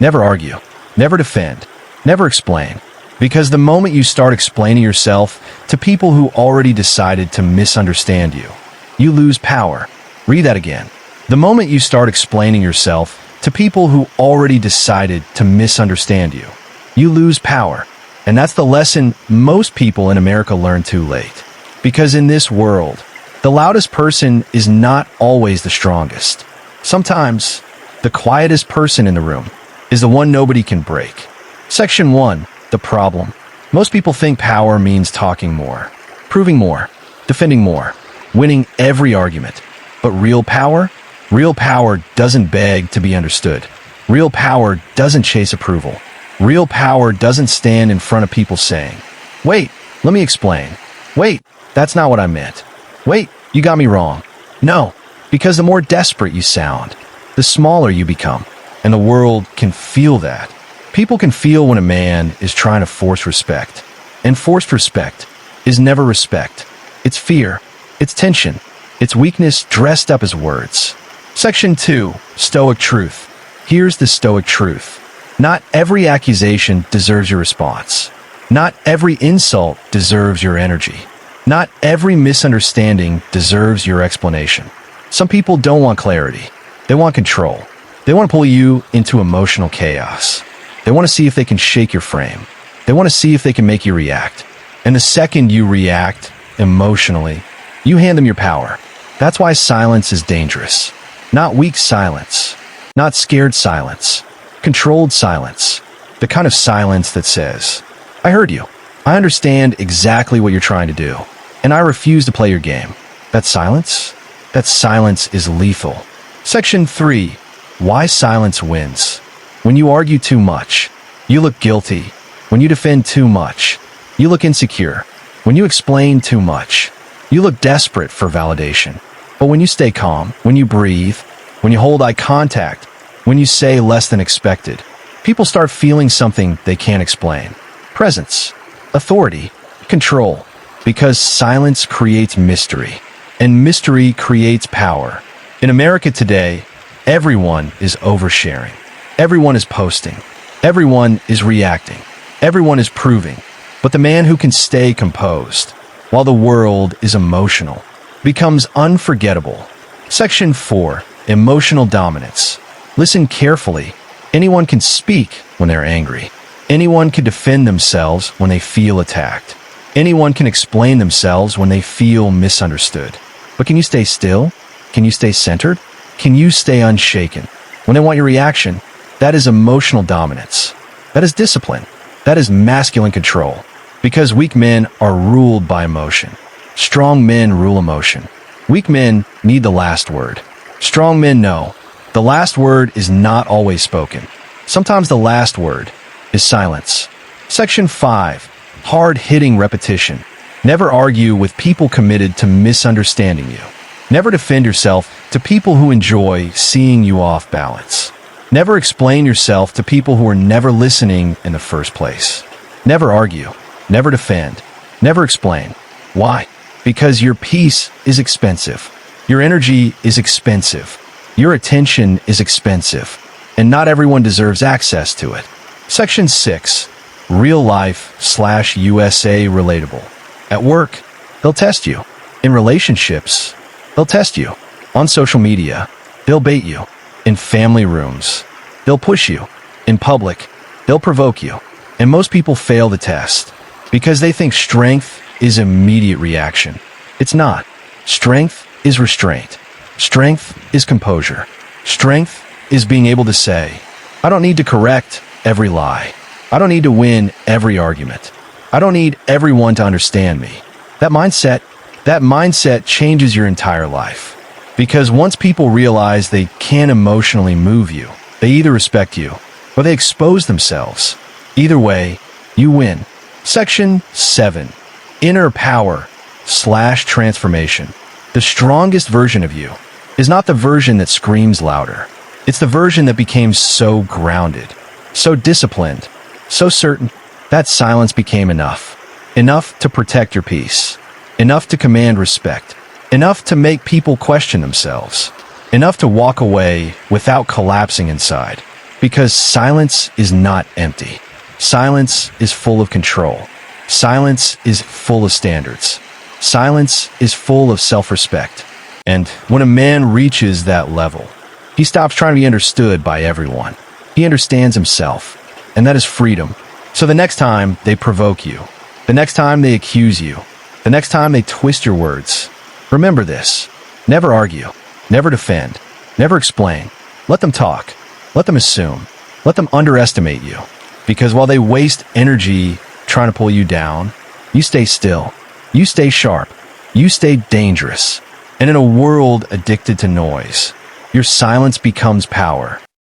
Never argue. Never defend. Never explain. Because the moment you start explaining yourself to people who already decided to misunderstand you, you lose power. Read that again. The moment you start explaining yourself to people who already decided to misunderstand you, you lose power. And that's the lesson most people in America learn too late. Because in this world, the loudest person is not always the strongest. Sometimes, the quietest person in the room is the one nobody can break. Section 1. The problem. Most people think power means talking more, proving more, defending more, winning every argument. But real power doesn't beg to be understood. Real power doesn't chase approval. Real power doesn't stand in front of people saying, "Wait, let me explain. Wait, that's not what I meant. Wait, you got me wrong." No, because the more desperate you sound, the smaller you become. And the world can feel that. People can feel when a man is trying to force respect. And forced respect is never respect. It's fear. It's tension. It's weakness dressed up as words. Section 2. Stoic truth. Here's the Stoic truth. Not every accusation deserves your response. Not every insult deserves your energy. Not every misunderstanding deserves your explanation. Some people don't want clarity. They want control. They want to pull you into emotional chaos. They want to see if they can shake your frame. They want to see if they can make you react. And the second you react emotionally, you hand them your power. That's why silence is dangerous. Not weak silence. Not scared silence. Controlled silence. The kind of silence that says, "I heard you. I understand exactly what you're trying to do. And I refuse to play your game." That silence is lethal. Section 3. Why silence wins. When you argue too much, you look guilty. When you defend too much, you look insecure. When you explain too much, you look desperate for validation. But when you stay calm, when you breathe, when you hold eye contact, when you say less than expected, people start feeling something they can't explain. Presence, authority, control. Because silence creates mystery, and mystery creates power. In America today, everyone is oversharing. Everyone is posting. Everyone is reacting. Everyone is proving. But the man who can stay composed, while the world is emotional, becomes unforgettable. Section 4. Emotional dominance. Listen carefully. Anyone can speak when they're angry. Anyone can defend themselves when they feel attacked. Anyone can explain themselves when they feel misunderstood. But can you stay still? Can you stay centered? Can you stay unshaken? When they want your reaction, that is emotional dominance. That is discipline. That is masculine control. Because weak men are ruled by emotion. Strong men rule emotion. Weak men need the last word. Strong men know the last word is not always spoken. Sometimes the last word is silence. Section 5. Hard-hitting repetition. Never argue with people committed to misunderstanding you. Never defend yourself to people who enjoy seeing you off balance. Never explain yourself to people who are never listening in the first place. Never argue. Never defend. Never explain. Why? Because your peace is expensive. Your energy is expensive. Your attention is expensive. And not everyone deserves access to it. Section 6. Real life/USA relatable. At work, they'll test you. In relationships, they'll test you. On social media, they'll bait you. In family rooms, they'll push you. In public, they'll provoke you. And most people fail the test because they think strength is immediate reaction. It's not. Strength is restraint. Strength is composure. Strength is being able to say, "I don't need to correct every lie. I don't need to win every argument. I don't need everyone to understand me." That mindset changes your entire life. Because once people realize they can't emotionally move you, they either respect you or they expose themselves. Either way, you win. Section 7. Inner power/transformation. The strongest version of you is not the version that screams louder. It's the version that became so grounded, so disciplined, so certain that silence became enough. Enough to protect your peace. Enough to command respect. Enough to make people question themselves. Enough to walk away without collapsing inside. Because silence is not empty. Silence is full of control. Silence is full of standards. Silence is full of self-respect. And when a man reaches that level, he stops trying to be understood by everyone. He understands himself, and that is freedom. So the next time they provoke you, the next time they accuse you, the next time they twist your words, remember this. Never argue. Never defend. Never explain. Let them talk. Let them assume. Let them underestimate you. Because while they waste energy trying to pull you down, you stay still. You stay sharp. You stay dangerous. And in a world addicted to noise, your silence becomes power.